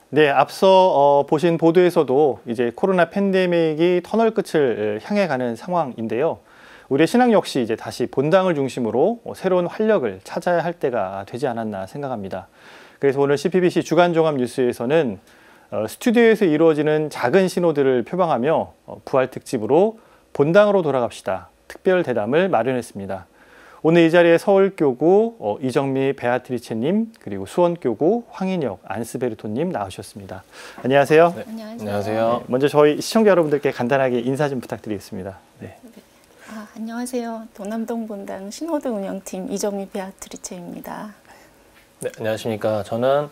네, 앞서 보신 보도에서도 이제 코로나 팬데믹이 터널 끝을 향해 가는 상황인데요. 우리의 신앙 역시 이제 다시 본당을 중심으로 새로운 활력을 찾아야 할 때가 되지 않았나 생각합니다. 그래서 오늘 CPBC 주간 종합 뉴스에서는 스튜디오에서 이루어지는 작은 신호들을 표방하며 부활 특집으로 본당으로 돌아갑시다. 특별 대담을 마련했습니다. 오늘 이 자리에 서울교구 이정미 베아트리체님 그리고 수원교구 황인혁 안스베르토님 나오셨습니다. 안녕하세요. 네. 안녕하세요. 네, 먼저 저희 시청자 여러분들께 간단하게 인사 좀 부탁드리겠습니다. 네. 안녕하세요. 도남동 본당 신호등 운영팀 이정미 베아트리체입니다. 네, 안녕하십니까. 저는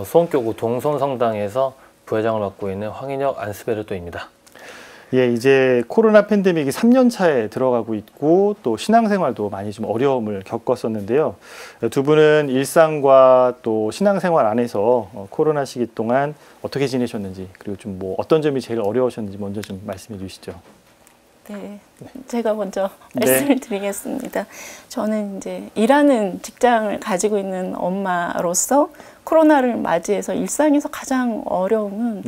수원교구 동선성당에서 부회장을 맡고 있는 황인혁 안스베르토입니다. 예, 이제 코로나 팬데믹이 3년 차에 들어가고 있고 또 신앙생활도 많이 좀 어려움을 겪었었는데요. 두 분은 일상과 또 신앙생활 안에서 코로나 시기 동안 어떻게 지내셨는지 그리고 좀 뭐 어떤 점이 제일 어려우셨는지 먼저 좀 말씀해 주시죠. 네, 제가 먼저 말씀을 드리겠습니다. 저는 이제 일하는 직장을 가지고 있는 엄마로서 코로나를 맞이해서 일상에서 가장 어려움은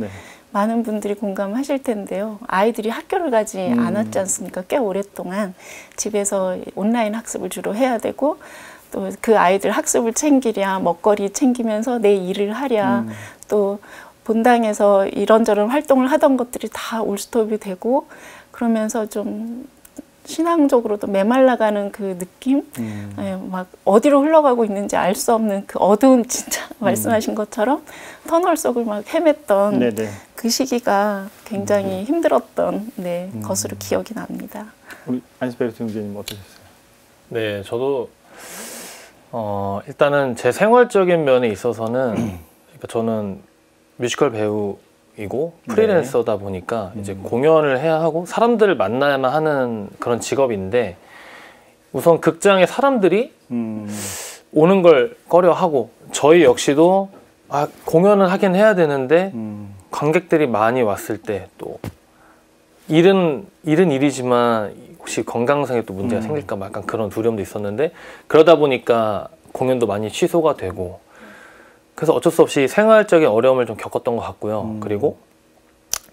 많은 분들이 공감하실 텐데요. 아이들이 학교를 가지 않았지 않습니까? 꽤 오랫동안 집에서 온라인 학습을 주로 해야 되고 또 그 아이들 학습을 챙기랴 먹거리 챙기면서 내 일을 하랴 또 본당에서 이런저런 활동을 하던 것들이 다 올스톱이 되고 그러면서 좀 신앙적으로도 메말라가는 그 느낌? 예, 막 어디로 흘러가고 있는지 알 수 없는 그 어두운 진짜 말씀하신 것처럼 터널 속을 막 헤맸던 그 시기가 굉장히 힘들었던 것으로 기억이 납니다. 우리 안스베르토 형제님 어떠셨어요? 네, 저도 일단은 제 생활적인 면에 있어서는 그러니까 저는 뮤지컬 배우이고 프리랜서다 보니까 이제 공연을 해야 하고 사람들을 만나야만 하는 그런 직업인데 우선 극장에 사람들이 오는 걸 꺼려하고 저희 역시도 공연을 하긴 해야 되는데 관객들이 많이 왔을 때 또 일은 일이지만 혹시 건강상에 또 문제가 생길까 봐 약간 그런 두려움도 있었는데 그러다 보니까 공연도 많이 취소가 되고 그래서 어쩔 수 없이 생활적인 어려움을 좀 겪었던 것 같고요. 그리고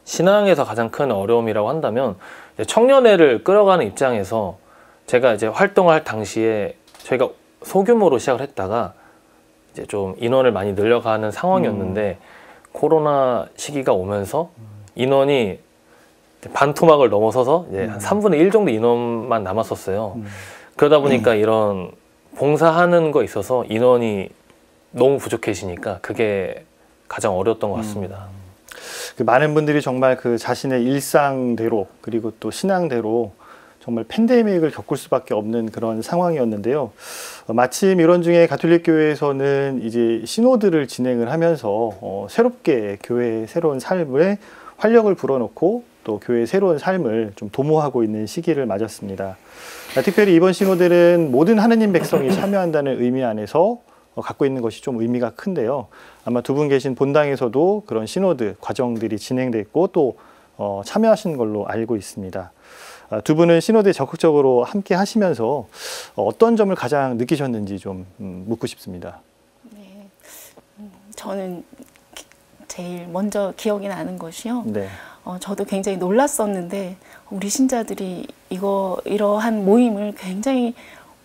신앙에서 가장 큰 어려움이라고 한다면 청년회를 끌어가는 입장에서 제가 이제 활동을 할 당시에 저희가 소규모로 시작을 했다가 이제 좀 인원을 많이 늘려가는 상황이었는데 코로나 시기가 오면서 인원이 반토막을 넘어서서 이제 한 3분의 1 정도 인원만 남았었어요. 그러다 보니까 이런 봉사하는 거 있어서 인원이 너무 부족해지니까 그게 가장 어려웠던 것 같습니다. 그 많은 분들이 정말 그 자신의 일상대로 그리고 또 신앙대로 정말 팬데믹을 겪을 수밖에 없는 그런 상황이었는데요. 마침 이런 중에 가톨릭 교회에서는 이제 신호들을 진행을 하면서 새롭게 교회의 새로운 삶에 활력을 불어넣고 또 교회의 새로운 삶을 좀 도모하고 있는 시기를 맞았습니다. 특별히 이번 신호들은 모든 하느님 백성이 참여한다는 의미 안에서 갖고 있는 것이 좀 의미가 큰데요. 아마 두 분 계신 본당에서도 그런 신호들, 과정들이 진행됐고 또 참여하신 걸로 알고 있습니다. 두 분은 신호대에 적극적으로 함께 하시면서 어떤 점을 가장 느끼셨는지 좀 묻고 싶습니다. 네, 저는 제일 먼저 기억이 나는 것이요. 저도 굉장히 놀랐었는데 우리 신자들이 이러한 모임을 굉장히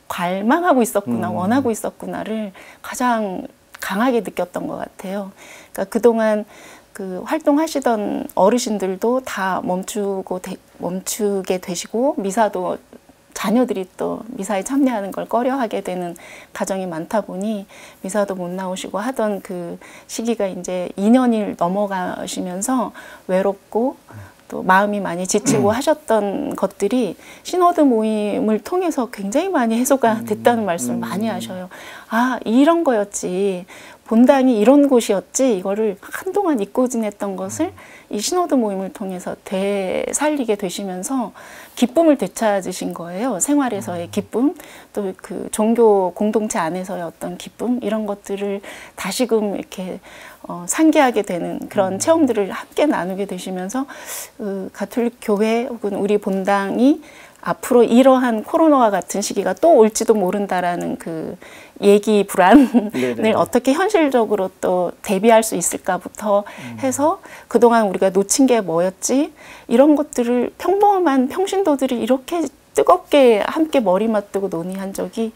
갈망하고 있었구나, 원하고 있었구나를 가장 강하게 느꼈던 것 같아요. 그러니까 그동안 그 활동하시던 어르신들도 다 멈추게 되시고 미사도 자녀들이 또 미사에 참여하는 걸 꺼려하게 되는 가정이 많다 보니 미사도 못 나오시고 하던 그 시기가 이제 2년이 넘어가시면서 외롭고 또 마음이 많이 지치고 하셨던 것들이 신호드 모임을 통해서 굉장히 많이 해소가 됐다는 말씀을 많이 하셔요. 아, 이런 거였지. 본당이 이런 곳이었지. 이거를 한동안 잊고 지냈던 것을 이 신호드 모임을 통해서 되살리게 되시면서 기쁨을 되찾으신 거예요. 생활에서의 기쁨, 또 그 종교 공동체 안에서의 어떤 기쁨, 이런 것들을 다시금 이렇게 상기하게 되는 그런 체험들을 함께 나누게 되시면서 가톨릭 교회 혹은 우리 본당이 앞으로 이러한 코로나와 같은 시기가 또 올지도 모른다라는 그 예기 불안을 어떻게 현실적으로 또 대비할 수 있을까부터 해서 그동안 우리가 놓친 게 뭐였지? 이런 것들을 평범한 평신도들이 이렇게 뜨겁게 함께 머리 맞대고 논의한 적이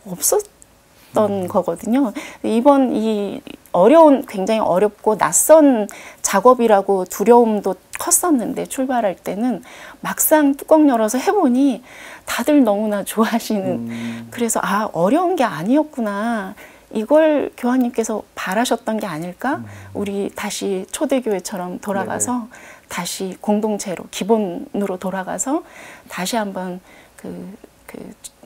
없었던 거거든요. 이번 이 어려운, 굉장히 어렵고 낯선 작업이라고 두려움도 컸었는데 출발할 때는 막상 뚜껑 열어서 해보니 다들 너무나 좋아하시는 그래서 아, 어려운 게 아니었구나. 이걸 교황님께서 바라셨던 게 아닐까? 우리 다시 초대교회처럼 돌아가서 다시 공동체로, 기본으로 돌아가서 다시 한번 그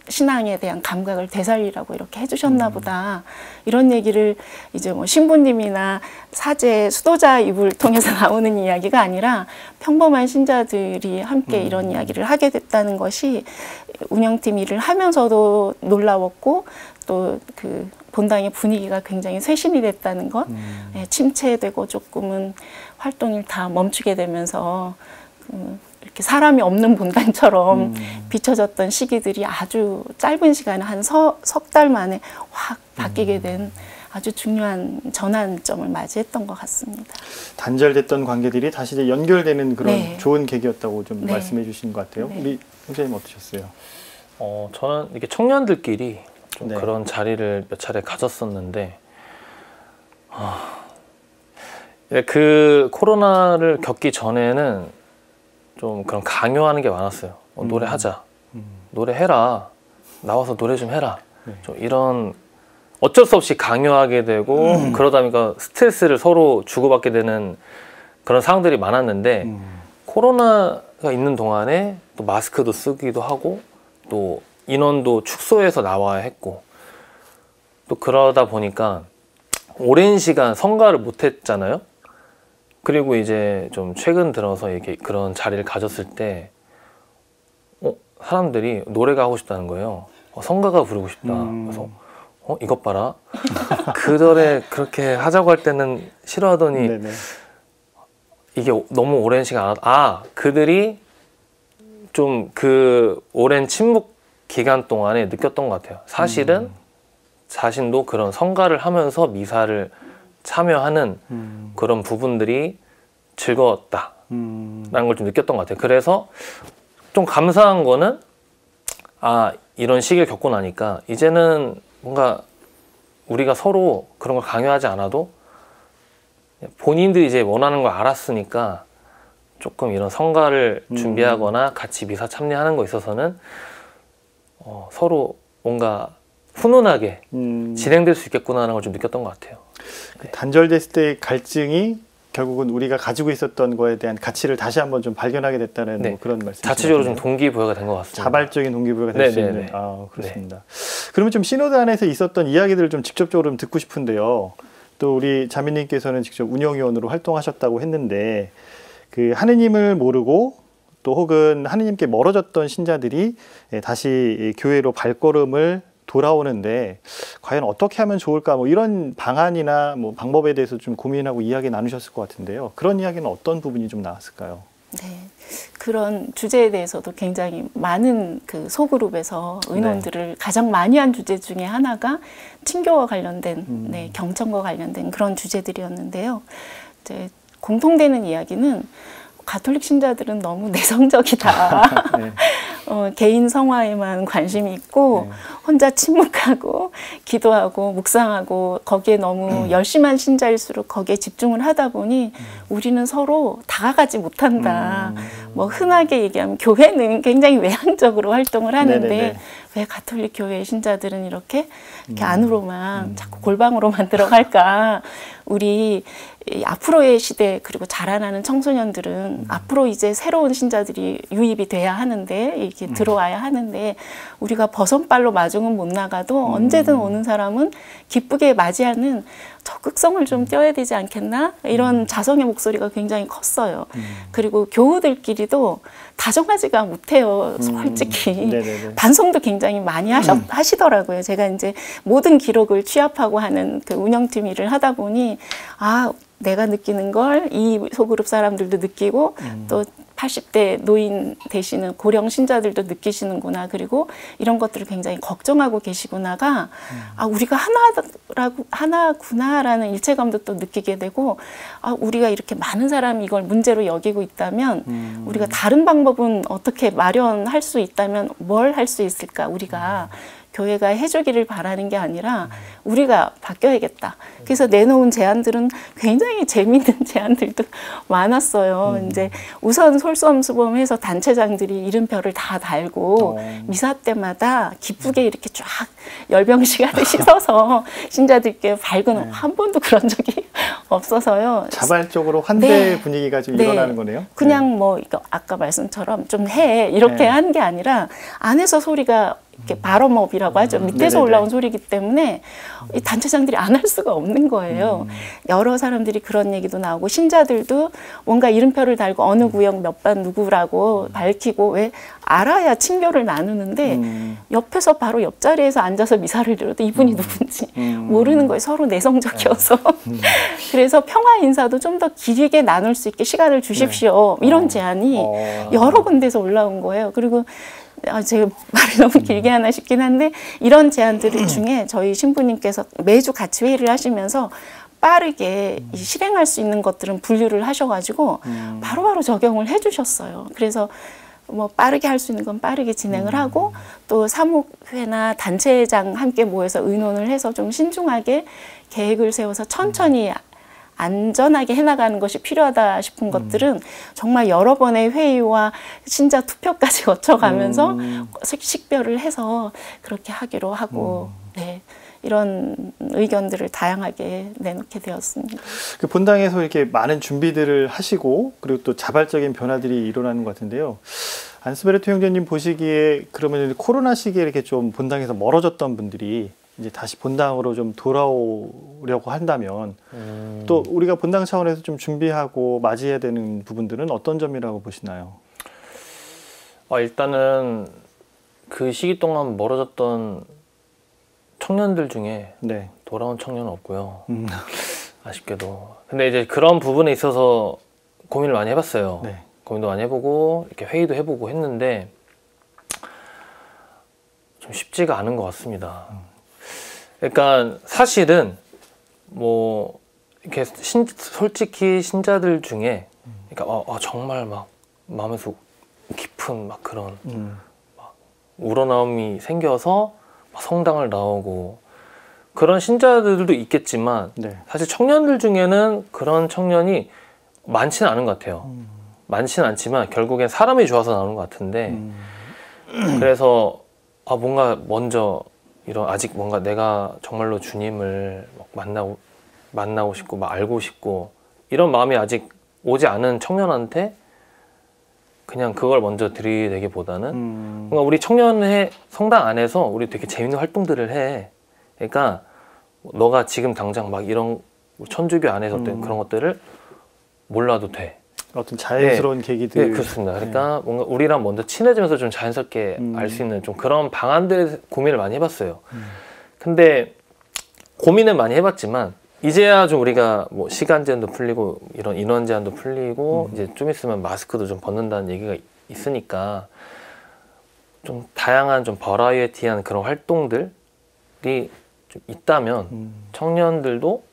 신앙에 대한 감각을 되살리라고 이렇게 해주셨나 보다. 이런 얘기를 이제 뭐 신부님이나 사제, 수도자 입을 통해서 나오는 이야기가 아니라 평범한 신자들이 함께 이런 이야기를 하게 됐다는 것이 운영팀 일을 하면서도 놀라웠고 또 그 본당의 분위기가 굉장히 쇄신이 됐다는 것, 침체되고 조금은 활동을 다 멈추게 되면서 이렇게 사람이 없는 본당처럼 비춰졌던 시기들이 아주 짧은 시간에 한 석 달 만에 확 바뀌게 된 아주 중요한 전환점을 맞이했던 것 같습니다. 단절됐던 관계들이 다시 이제 연결되는 그런 좋은 계기였다고 좀 말씀해 주신 것 같아요. 우리 선생님 어떠셨어요? 저는 이렇게 청년들끼리 좀 그런 자리를 몇 차례 가졌었는데 그 코로나를 겪기 전에는 좀 그런 강요하는 게 많았어요. 노래하자, 노래해라, 나와서 노래 좀 해라. 좀 이런 어쩔 수 없이 강요하게 되고 그러다 보니까 스트레스를 서로 주고받게 되는 그런 상황들이 많았는데 코로나가 있는 동안에 또 마스크도 쓰기도 하고 또 인원도 축소해서 나와야 했고 또 그러다 보니까 오랜 시간 성가를 못 했잖아요. 그리고 이제 좀 최근 들어서 이렇게 그런 자리를 가졌을 때 사람들이 노래가 하고 싶다는 거예요. 성가가 부르고 싶다. 그래서 이것 봐라. 그 노래 그렇게 하자고 할 때는 싫어하더니 이게 너무 오랜 시간 그들이 좀 그 오랜 침묵 기간 동안에 느꼈던 것 같아요. 사실은 자신도 그런 성가를 하면서 미사를 참여하는 그런 부분들이 즐거웠다라는 걸 좀 느꼈던 것 같아요. 그래서 좀 감사한 거는 이런 시기를 겪고 나니까 이제는 뭔가 우리가 서로 그런 걸 강요하지 않아도 본인들이 이제 원하는 걸 알았으니까 조금 이런 성가를 준비하거나 같이 미사 참여하는 거에 있어서는 서로 뭔가 훈훈하게 진행될 수 있겠구나라는 걸 좀 느꼈던 것 같아요. 단절됐을 때의 갈증이 결국은 우리가 가지고 있었던 거에 대한 가치를 다시 한번 좀 발견하게 됐다는 뭐 그런 말씀. 자체적으로 좀 동기부여가 된 것 같습니다. 자발적인 동기부여가 될 수 있는. 그렇습니다. 그러면 좀 신호드 안에서 있었던 이야기들을 좀 직접적으로 좀 듣고 싶은데요. 또 우리 자매님께서는 직접 운영위원으로 활동하셨다고 했는데 그 하느님을 모르고 또 혹은 하느님께 멀어졌던 신자들이 다시 교회로 발걸음을 돌아오는데 과연 어떻게 하면 좋을까 뭐 이런 방안이나 뭐 방법에 대해서 좀 고민하고 이야기 나누셨을 것 같은데요. 그런 이야기는 어떤 부분이 좀 나왔을까요? 네, 그런 주제에 대해서도 굉장히 많은 그 소그룹에서 의논들을 가장 많이 한 주제 중에 하나가 친교와 관련된 경청과 관련된 그런 주제들이었는데요. 이제 공통되는 이야기는 가톨릭 신자들은 너무 내성적이다. 개인 성화에만 관심이 있고 혼자 침묵하고 기도하고 묵상하고 거기에 너무 열심한 신자일수록 거기에 집중을 하다 보니 우리는 서로 다가가지 못한다. 뭐 흔하게 얘기하면 교회는 굉장히 외향적으로 활동을 하는데 왜 가톨릭 교회 신자들은 이렇게 안으로만 자꾸 골방으로만 들어갈까? 우리 앞으로의 시대 그리고 자라나는 청소년들은 앞으로 이제 새로운 신자들이 유입이 돼야 하는데 이렇게 들어와야 하는데 우리가 버선발로 마중은 못 나가도 언제든 오는 사람은 기쁘게 맞이하는 적극성을 좀 띄워야 되지 않겠나? 이런 자성의 목소리가 굉장히 컸어요. 그리고 교우들끼리도 다정하지가 못해요. 솔직히. 반성도 굉장히 많이 하시더라고요. 제가 이제 모든 기록을 취합하고 하는 그 운영팀 일을 하다 보니 내가 느끼는 걸 이 소그룹 사람들도 느끼고 또 80대 노인 되시는 고령 신자들도 느끼시는구나. 그리고 이런 것들을 굉장히 걱정하고 계시구나가 우리가 하나구나라는 일체감도 또 느끼게 되고 우리가 이렇게 많은 사람이 이걸 문제로 여기고 있다면 우리가 다른 방법은 어떻게 마련할 수 있다면 뭘 할 수 있을까? 우리가 교회가 해주기를 바라는 게 아니라 우리가 바뀌어야겠다. 그래서 내놓은 제안들은 굉장히 재미있는 제안들도 많았어요. 이제 우선 솔선수범해서 단체장들이 이름표를 다 달고 미사 때마다 기쁘게 이렇게 쫙 열병식 하듯이 서서 신자들께 밝은 한 번도 그런 적이 없어서요. 자발적으로 환대 분위기가 좀 일어나는 거네요. 그냥 뭐 이거 아까 말씀처럼 좀 해 이렇게 한 게 아니라 안에서 소리가 이렇게 바럼업이라고 하죠. 밑에서 올라온 소리이기 때문에 이 단체장들이 안 할 수가 없는 거예요. 여러 사람들이 그런 얘기도 나오고 신자들도 뭔가 이름표를 달고 어느 구역 몇 반 누구라고 밝히고 왜 알아야 친교를 나누는데 옆에서 바로 옆자리에서 앉아서 미사를 드려도 이분이 누군지 모르는 거예요. 서로 내성적이어서. 그래서 평화 인사도 좀 더 길게 나눌 수 있게 시간을 주십시오. 이런 제안이 여러 군데서 올라온 거예요. 그리고 제가 말이 너무 길게 하나 싶긴 한데 이런 제안들 중에 저희 신부님께서 매주 같이 회의를 하시면서 빠르게 실행할 수 있는 것들은 분류를 하셔가지고 바로바로 적용을 해주셨어요. 그래서 뭐 빠르게 할 수 있는 건 빠르게 진행을 하고 또 사목회나 단체장 함께 모여서 의논을 해서 좀 신중하게 계획을 세워서 천천히 안전하게 해나가는 것이 필요하다 싶은 것들은 정말 여러 번의 회의와 신자 투표까지 거쳐가면서 식별을 해서 그렇게 하기로 하고 네, 이런 의견들을 다양하게 내놓게 되었습니다. 그 본당에서 이렇게 많은 준비들을 하시고 그리고 또 자발적인 변화들이 일어나는 것 같은데요. 안스베르트 형제님 보시기에 그러면 코로나 시기에 이렇게 좀 본당에서 멀어졌던 분들이 이제 다시 본당으로 좀 돌아오려고 한다면 또 우리가 본당 차원에서 좀 준비하고 맞이해야 되는 부분들은 어떤 점이라고 보시나요? 일단은 그 시기 동안 멀어졌던 청년들 중에 돌아온 청년은 없고요. 아쉽게도. 근데 이제 그런 부분에 있어서 고민을 많이 해봤어요. 고민도 많이 해보고 이렇게 회의도 해보고 했는데 좀 쉽지가 않은 것 같습니다. 그러니까 사실은 뭐 이렇게 솔직히 신자들 중에 그러니까 정말 막 마음에서 깊은 막 그런 막 우러나옴이 생겨서 막 성당을 나오고 그런 신자들도 있겠지만 사실 청년들 중에는 그런 청년이 많지는 않은 것 같아요. 많지는 않지만 결국엔 사람이 좋아서 나오는 것 같은데 그래서 뭔가 먼저 아직 뭔가 내가 정말로 주님을 만나고 싶고 막 알고 싶고 이런 마음이 아직 오지 않은 청년한테 그냥 그걸 먼저 들이대기보다는 뭔가 우리 청년회 성당 안에서 우리 되게 재밌는 활동들을 해. 그러니까 너가 지금 당장 막 이런 천주교 안에서 그런 것들을 몰라도 돼. 어떤 자연스러운 계기들. 네, 그렇습니다. 그러니까 뭔가 우리랑 먼저 친해지면서 좀 자연스럽게 알 수 있는 좀 그런 방안들 고민을 많이 해봤어요. 근데 고민을 많이 해봤지만 이제야 좀 우리가 뭐 시간 제한도 풀리고 이런 인원 제한도 풀리고 이제 좀 있으면 마스크도 좀 벗는다는 얘기가 있으니까 좀 다양한 좀 버라이어티한 그런 활동들이 좀 있다면 청년들도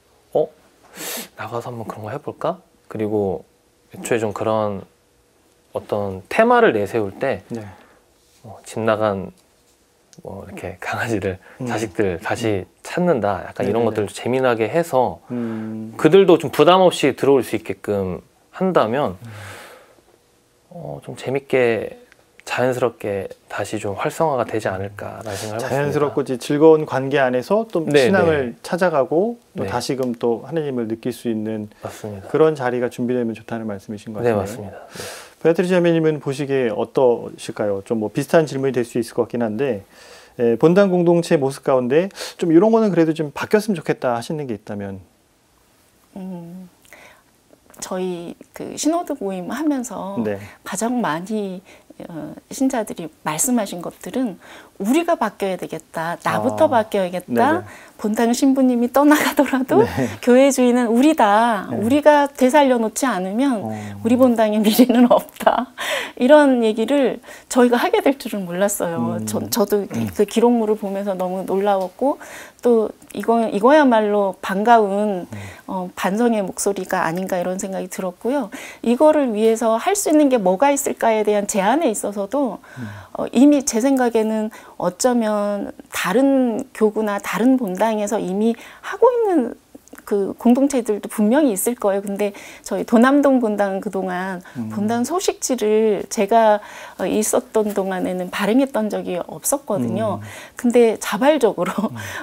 나가서 한번 그런 거 해볼까? 그리고 애초에 좀 그런 어떤 테마를 내세울 때 집 나간 뭐 이렇게 강아지들, 자식들 다시 찾는다. 약간 이런 것들을 재미나게 해서 그들도 좀 부담 없이 들어올 수 있게끔 한다면 좀 재밌게 자연스럽게 다시 좀 활성화가 되지 않을까라는 생각을 해봤습니다. 자연스럽고 즐거운 관계 안에서 또 신앙을 찾아가고 또 다시금 또 하나님을 느낄 수 있는 그런 자리가 준비되면 좋다는 말씀이신 것 같아요. 네, 맞습니다. 베아트리즈 자매님은 보시기에 어떠실까요? 좀 뭐 비슷한 질문이 될 수 있을 것 같긴 한데 본당 공동체 모습 가운데 좀 이런 거는 그래도 좀 바뀌었으면 좋겠다 하시는 게 있다면? 저희 그 신호드 모임 하면서 가장 많이 신자들이 말씀하신 것들은 우리가 바뀌어야 되겠다, 나부터 바뀌어야겠다, 본당 신부님이 떠나가더라도 네. 교회 주인은 우리다. 네. 우리가 되살려 놓지 않으면 우리 본당의 미래는 없다. 이런 얘기를 저희가 하게 될 줄은 몰랐어요. 저도 그 기록물을 보면서 너무 놀라웠고 또 이거야말로 반가운 반성의 목소리가 아닌가 이런 생각이 들었고요. 이거를 위해서 할 수 있는 게 뭐가 있을까에 대한 제안에 있어서도 이미 제 생각에는 어쩌면 다른 교구나 다른 본당에서 이미 하고 있는 그 공동체들도 분명히 있을 거예요. 근데 저희 도남동 본당은 그동안 본당 소식지를 제가 있었던 동안에는 발행했던 적이 없었거든요. 근데 자발적으로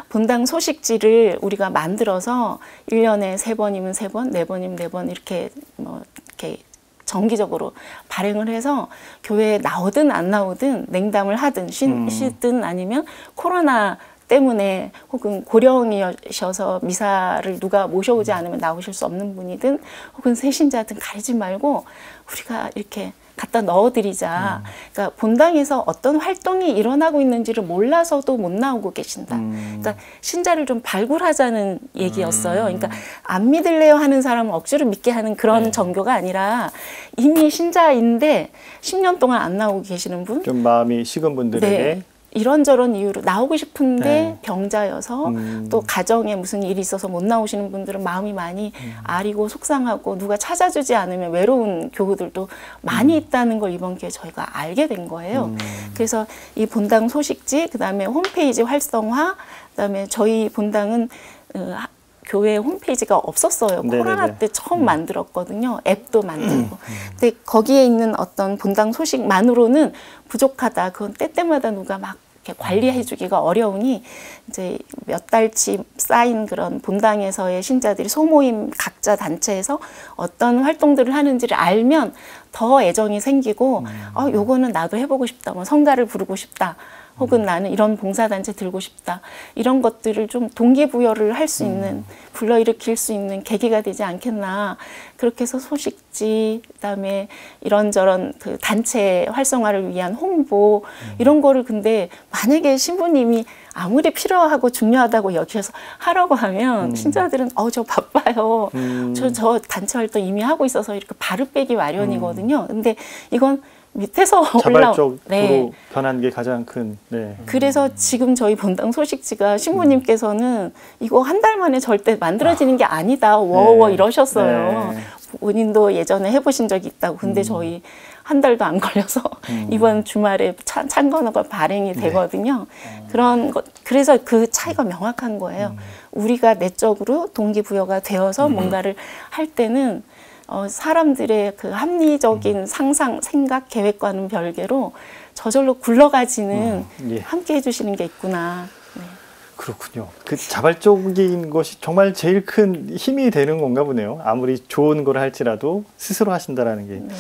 본당 소식지를 우리가 만들어서 1년에 3번이면 3번, 4번이면 4번 이렇게 이렇게 정기적으로 발행을 해서 교회에 나오든 안 나오든 냉담을 하든 쉬든 아니면 코로나 때문에 혹은 고령이셔서 미사를 누가 모셔오지 않으면 나오실 수 없는 분이든 혹은 새신자든 가리지 말고 우리가 이렇게 갖다 넣어드리자. 그러니까 본당에서 어떤 활동이 일어나고 있는지를 몰라서도 못 나오고 계신다. 그러니까 신자를 좀 발굴하자는 얘기였어요. 그러니까 안 믿을래요 하는 사람은 억지로 믿게 하는 그런 정교가 아니라 이미 신자인데 10년 동안 안 나오고 계시는 분, 좀 마음이 식은 분들에게 네. 이런저런 이유로 나오고 싶은데 병자여서 또 가정에 무슨 일이 있어서 못 나오시는 분들은 마음이 많이 아리고 속상하고 누가 찾아주지 않으면 외로운 교우들도 많이 있다는 걸 이번 기회에 저희가 알게 된 거예요. 그래서 이 본당 소식지, 그다음에 홈페이지 활성화, 그다음에 저희 본당은 교회 홈페이지가 없었어요. 네네네. 코로나 때 처음 만들었거든요. 앱도 만들고. 근데 거기에 있는 어떤 본당 소식만으로는 부족하다. 그건 때때마다 누가 막 이렇게 관리해주기가 어려우니 이제 몇 달치 쌓인 그런 본당에서의 신자들이 소모임 각자 단체에서 어떤 활동들을 하는지를 알면 더 애정이 생기고 요거는 나도 해보고 싶다. 뭐 성가를 부르고 싶다. 혹은 나는 이런 봉사단체 들고 싶다. 이런 것들을 좀 동기부여를 할 수 있는, 불러일으킬 수 있는 계기가 되지 않겠나. 그렇게 해서 소식지, 그다음에 이런저런 그 단체 활성화를 위한 홍보, 이런 거를 근데 만약에 신부님이 아무리 필요하고 중요하다고 여기셔서 하라고 하면 신자들은 저 바빠요. 저 단체 활동 이미 하고 있어서 이렇게 발을 빼기 마련이거든요. 근데 이건 밑에서 자발적으로 네. 변한 게 가장 큰. 네. 그래서 지금 저희 본당 소식지가 신부님께서는 이거 한 달 만에 절대 만들어지는 게 아니다. 워워 네. 이러셨어요. 네. 본인도 예전에 해보신 적이 있다고. 근데 저희 한 달도 안 걸려서 이번 주말에 창건호가 발행이 되거든요. 그런 것, 그래서 그 차이가 명확한 거예요. 우리가 내적으로 동기부여가 되어서 뭔가를 할 때는 사람들의 그 합리적인 상상, 생각, 계획과는 별개로 저절로 굴러가지는 예. 함께 해주시는 게 있구나. 네. 그렇군요. 그 자발적인 것이 정말 제일 큰 힘이 되는 건가 보네요. 아무리 좋은 걸 할지라도 스스로 하신다라는 게. 네.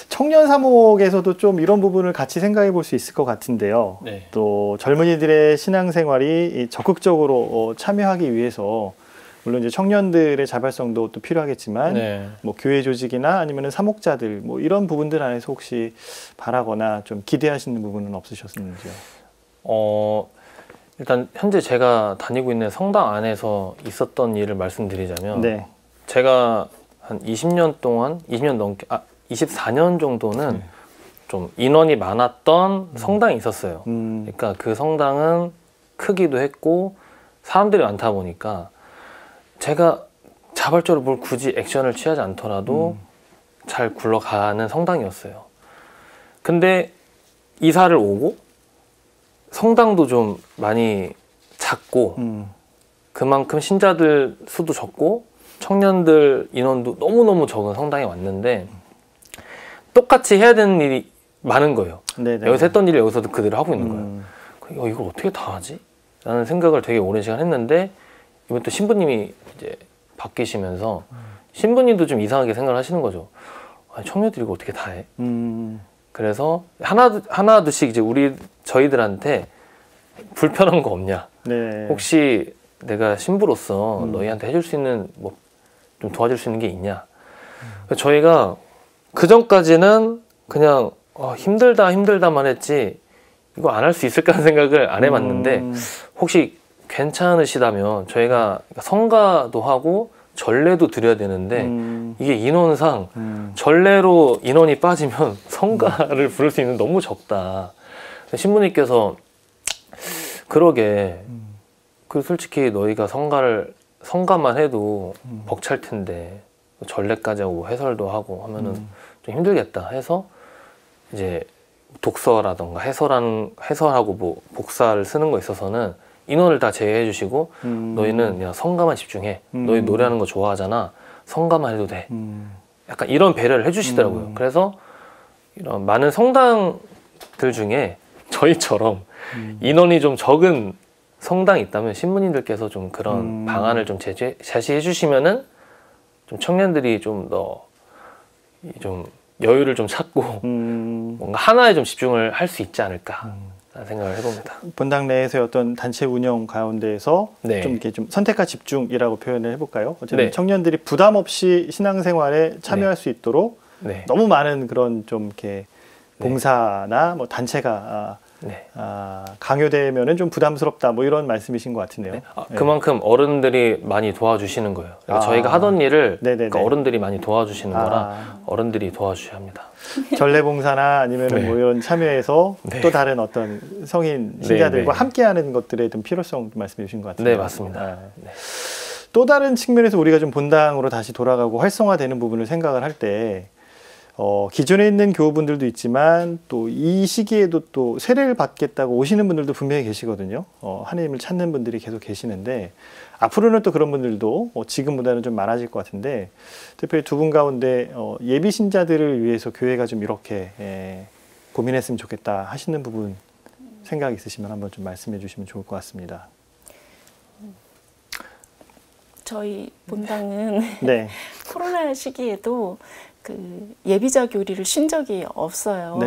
청년 사목에서도 좀 이런 부분을 같이 생각해 볼 수 있을 것 같은데요. 네. 또 젊은이들의 신앙생활이 적극적으로 참여하기 위해서 물론 이제 청년들의 자발성도 또 필요하겠지만 네. 뭐 교회 조직이나 아니면 사목자들 뭐 이런 부분들 안에서 혹시 바라거나 좀 기대하시는 부분은 없으셨는지요? 일단 현재 제가 다니고 있는 성당 안에서 있었던 일을 말씀드리자면 네. 제가 한 20년 동안 20년 넘게 24년 정도는 좀 인원이 많았던 성당이 있었어요. 그러니까 그 성당은 크기도 했고 사람들이 많다 보니까 제가 자발적으로 뭘 굳이 액션을 취하지 않더라도 잘 굴러가는 성당이었어요. 근데 이사를 오고 성당도 좀 많이 작고 그만큼 신자들 수도 적고 청년들 인원도 너무너무 적은 성당에 왔는데 똑같이 해야 되는 일이 많은 거예요. 네네. 여기서 했던 일을 여기서도 그대로 하고 있는 거예요. 이걸 어떻게 다 하지? 라는 생각을 되게 오랜 시간 했는데 이번 또 신부님이 이제 바뀌시면서 신부님도 좀 이상하게 생각을 하시는 거죠. 아니, 청년들이 이거 어떻게 다 해? 그래서 하나둘씩 이제 저희들한테 불편한 거 없냐? 네. 혹시 내가 신부로서 너희한테 해줄 수 있는 뭐 좀 도와줄 수 있는 게 있냐? 저희가 그 전까지는 그냥 힘들다만 했지 이거 안 할 수 있을까 하는 생각을 안 해봤는데 혹시 괜찮으시다면 저희가 성가도 하고 전례도 드려야 되는데 이게 인원상 전례로 인원이 빠지면 성가를 부를 수 있는 너무 적다. 신부님께서 그러게 그 솔직히 너희가 성가만 해도 벅찰 텐데 전례까지 하고 해설도 하고 하면은 좀 힘들겠다 해서 이제 독서라던가 해설하고 뭐 복사를 쓰는 거 있어서는 인원을 다 제외해 주시고 너희는 그냥 성가만 집중해. 너희 노래하는 거 좋아하잖아. 성가만 해도 돼. 약간 이런 배려를 해주시더라고요. 그래서 이런 많은 성당들 중에 저희처럼 인원이 좀 적은 성당이 있다면 신부님들께서 좀 그런 방안을 좀 제시해 주시면은 좀 청년들이 좀 더 좀 여유를 좀 찾고 뭔가 하나에 좀 집중을 할 수 있지 않을까 생각을 해봅니다. 본당 내에서의 어떤 단체 운영 가운데에서 네. 좀 이렇게 좀 선택과 집중이라고 표현을 해볼까요? 어쨌든 네. 청년들이 부담 없이 신앙생활에 참여할 수 있도록 너무 많은 그런 좀 이렇게 봉사나 뭐 단체가 강요되면은 좀 부담스럽다 뭐 이런 말씀이신 것 같은데요. 그만큼 어른들이 많이 도와주시는 거예요. 그러니까 저희가 하던 일을 그러니까 어른들이 많이 도와주시는 거라 어른들이 도와주셔야 합니다. 전례봉사나 아니면은 뭐 이런 참여해서 또 다른 어떤 성인 신자들과 함께하는 것들에 좀 필요성 말씀해 주신 것 같아요. 네, 맞습니다. 또 다른 측면에서 우리가 좀 본당으로 다시 돌아가고 활성화되는 부분을 생각을 할 때 기존에 있는 교우분들도 있지만 또 이 시기에도 또 세례를 받겠다고 오시는 분들도 분명히 계시거든요. 하나님을 찾는 분들이 계속 계시는데 앞으로는 또 그런 분들도 지금보다는 좀 많아질 것 같은데 특별히 두 분 가운데 예비 신자들을 위해서 교회가 좀 이렇게 고민했으면 좋겠다 하시는 부분 생각 있으시면 한번 좀 말씀해 주시면 좋을 것 같습니다. 저희 본당은 코로나 시기에도 그 예비자 교리를 쉰 적이 없어요.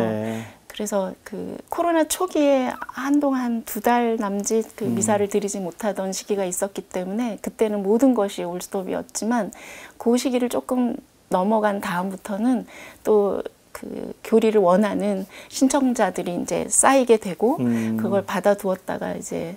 그래서 그 코로나 초기에 한동안 2달 남짓 그 미사를 드리지 못하던 시기가 있었기 때문에 그때는 모든 것이 올스톱이었지만 그 시기를 조금 넘어간 다음부터는 또 그 교리를 원하는 신청자들이 이제 쌓이게 되고 그걸 받아두었다가 이제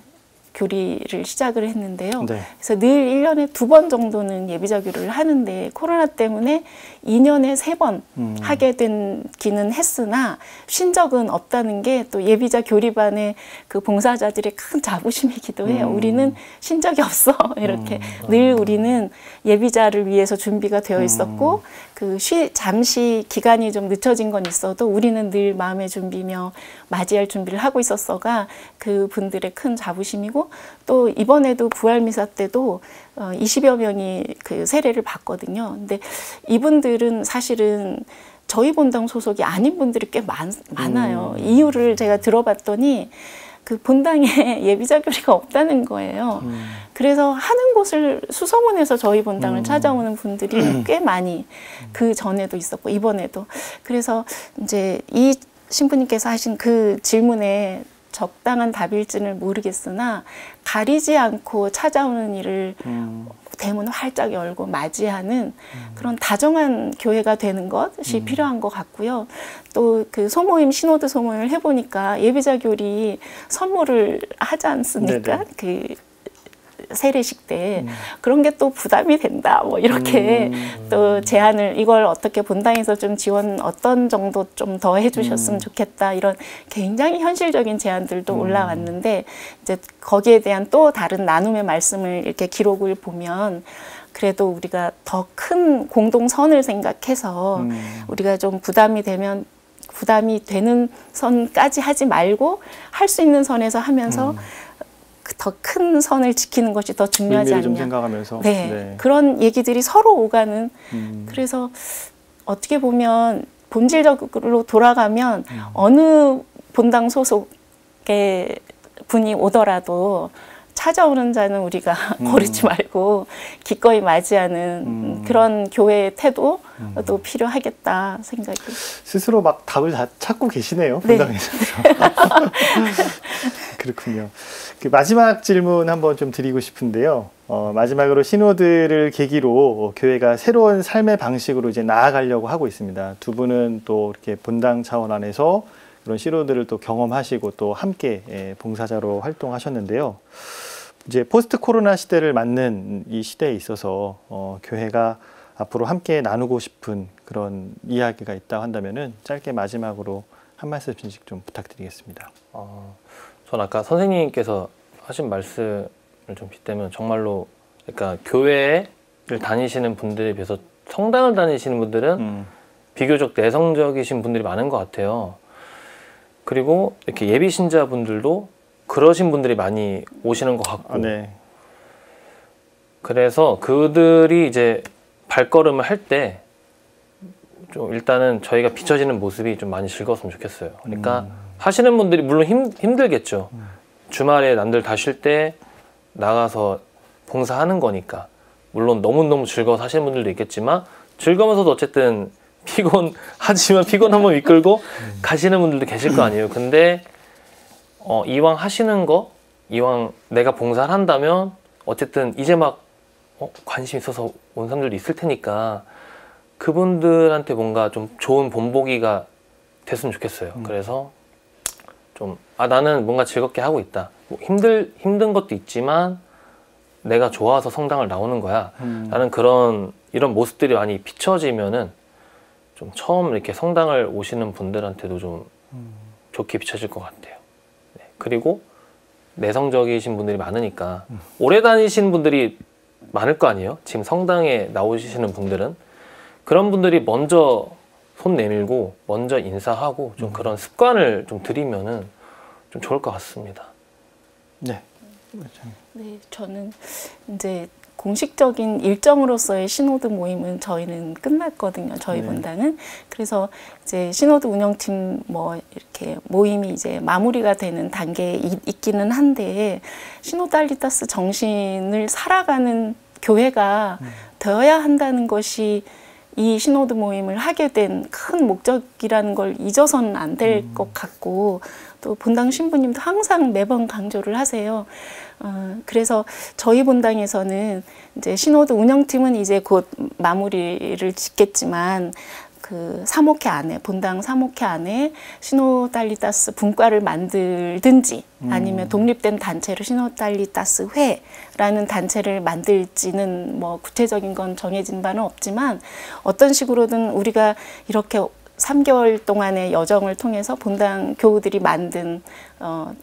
교리를 시작을 했는데요. 그래서 늘 1년에 2번 정도는 예비자 교리를 하는데 코로나 때문에 2년에 3번 하게 되기는 했으나 쉰 적은 없다는 게 또 예비자 교리반의 그 봉사자들의 큰 자부심이기도 해요. 우리는 쉰 적이 없어. 이렇게 늘 우리는 예비자를 위해서 준비가 되어 있었고 그 잠시 기간이 좀 늦춰진 건 있어도 우리는 늘 마음의 준비며 맞이할 준비를 하고 있었어가 그 분들의 큰 자부심이고 또 이번에도 부활미사 때도 20여 명이 그 세례를 받거든요. 근데 이분들은 사실은 저희 본당 소속이 아닌 분들이 꽤 많아요. 이유를 제가 들어봤더니 그 본당에 예비자 교리가 없다는 거예요. 그래서 하는 곳을 수소문해서 저희 본당을 찾아오는 분들이 꽤 많이 그 전에도 있었고 이번에도 그래서 이제 이 신부님께서 하신 그 질문에 적당한 답일지는 모르겠으나 가리지 않고 찾아오는 일을 대문을 활짝 열고 맞이하는 그런 다정한 교회가 되는 것이 필요한 것 같고요. 또 그 소모임, 시노드 소모임을 해보니까 예비자 교리 선물을 하지 않습니까? 그 세례식 때 그런 게 또 부담이 된다 뭐 이렇게 또 제안을 이걸 어떻게 본당에서 좀 지원 어떤 정도 좀 더 해주셨으면 좋겠다 이런 굉장히 현실적인 제안들도 올라왔는데 이제 거기에 대한 또 다른 나눔의 말씀을 이렇게 기록을 보면 그래도 우리가 더 큰 공동선을 생각해서 우리가 좀 부담이 되는 선까지 하지 말고 할 수 있는 선에서 하면서 더 큰 선을 지키는 것이 더 중요하지 않냐. 좀 생각하면서. 그런 얘기들이 서로 오가는. 그래서 어떻게 보면 본질적으로 돌아가면 어느 본당 소속의 분이 오더라도 찾아오는 자는 우리가 거르지 말고 기꺼이 맞이하는 그런 교회의 태도도 필요하겠다 생각이. 스스로 막 답을 다 찾고 계시네요. 본당에서. 그렇군요. 그 마지막 질문 한번 좀 드리고 싶은데요. 마지막으로 신호들을 계기로 교회가 새로운 삶의 방식으로 이제 나아가려고 하고 있습니다. 두 분은 또 이렇게 본당 차원 안에서 그런 신호들을 또 경험하시고 또 함께 봉사자로 활동하셨는데요. 이제 포스트 코로나 시대를 맞는 이 시대에 있어서 교회가 앞으로 함께 나누고 싶은 그런 이야기가 있다 한다면은 짧게 마지막으로 한 말씀씩 좀 부탁드리겠습니다. 전 아까 선생님께서 하신 말씀을 좀 빗대면 정말로 그러니까 교회를 다니시는 분들에 비해서 성당을 다니시는 분들은 비교적 내성적이신 분들이 많은 것 같아요. 그리고 이렇게 예비 신자분들도 그러신 분들이 많이 오시는 것 같고, 네. 그래서 그들이 이제 발걸음을 할 때 좀 일단은 저희가 비춰지는 모습이 좀 많이 즐거웠으면 좋겠어요. 그러니까 하시는 분들이 물론 힘들겠죠. 주말에 남들 다 쉴 때 나가서 봉사하는 거니까 물론 너무너무 즐거워서 하시는 분들도 있겠지만 즐거우면서도 어쨌든 피곤하지만 피곤 한번 이끌고 가시는 분들도 계실 거 아니에요. 근데 이왕 하시는 거, 이왕 내가 봉사를 한다면 어쨌든 이제 막 관심 있어서 온 사람들도 있을 테니까 그분들한테 뭔가 좀 좋은 본보기가 됐으면 좋겠어요. 그래서 좀 나는 뭔가 즐겁게 하고 있다. 뭐 힘든 것도 있지만 내가 좋아서 성당을 나오는 거야. 라는 이런 모습들이 많이 비춰지면은 좀 처음 이렇게 성당을 오시는 분들한테도 좀 좋게 비춰질 것 같아요. 네. 그리고 내성적이신 분들이 많으니까 오래 다니신 분들이 많을 거 아니에요? 지금 성당에 나오시는 분들은 그런 분들이 먼저 손 내밀고 먼저 인사하고 좀 그런 습관을 좀 들이면은 좀 좋을 것 같습니다. 네. 네, 저는 이제 공식적인 일정으로서의 시노드 모임은 저희는 끝났거든요. 저희 네. 본당은. 그래서 이제 시노드 운영팀 뭐 이렇게 모임이 이제 마무리가 되는 단계에 있기는 한데 시노드 알리타스 정신을 살아가는 교회가 되어야 한다는 것이 이 시노드 모임을 하게 된 큰 목적이라는 걸 잊어서는 안 될 것 같고 또 본당 신부님도 항상 매번 강조를 하세요. 그래서 저희 본당에서는 이제 시노드 운영팀은 이제 곧 마무리를 짓겠지만 그 사목회 안에 본당 사목회 안에 시노달리타스 분과를 만들든지 아니면 독립된 단체로 시노달리타스 회라는 단체를 만들지는 뭐 구체적인 건 정해진 바는 없지만 어떤 식으로든 우리가 이렇게 3개월 동안의 여정을 통해서 본당 교우들이 만든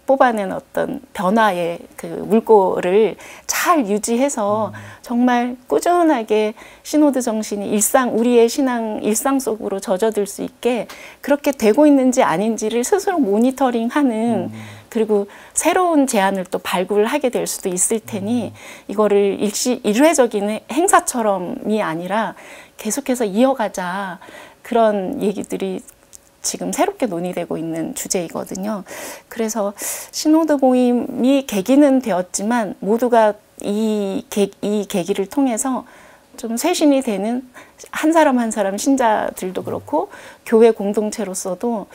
뽑아낸 어떤 변화의 그 물꼬를 잘 유지해서 정말 꾸준하게 시노드 정신이 우리의 신앙 일상 속으로 젖어들 수 있게 그렇게 되고 있는지 아닌지를 스스로 모니터링하는 그리고 새로운 제안을 또 발굴하게 될 수도 있을 테니 이거를 일회적인 행사처럼이 아니라 계속해서 이어가자. 그런 얘기들이 지금 새롭게 논의되고 있는 주제이거든요. 그래서 시노드 모임이 계기는 되었지만 모두가 이 계기를 통해서 좀 쇄신이 되는 한 사람 한 사람 신자들도 그렇고 교회 공동체로서도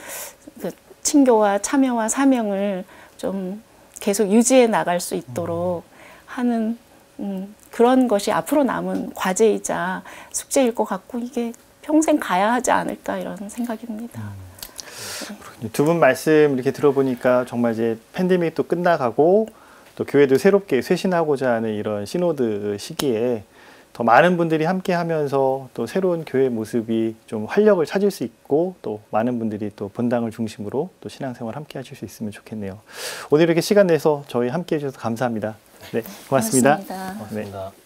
그 친교와 참여와 사명을 좀 계속 유지해 나갈 수 있도록 하는 그런 것이 앞으로 남은 과제이자 숙제일 것 같고 이게 평생 가야 하지 않을까 이런 생각입니다. 두 분 말씀 이렇게 들어보니까 정말 이제 팬데믹이 또 끝나가고 또 교회도 새롭게 쇄신하고자 하는 이런 시노드 시기에 더 많은 분들이 함께 하면서 또 새로운 교회 모습이 좀 활력을 찾을 수 있고 또 많은 분들이 또 본당을 중심으로 또 신앙생활 함께 하실 수 있으면 좋겠네요. 오늘 이렇게 시간 내서 저희 함께 해주셔서 감사합니다. 네, 고맙습니다. 고맙습니다. 고맙습니다. 네.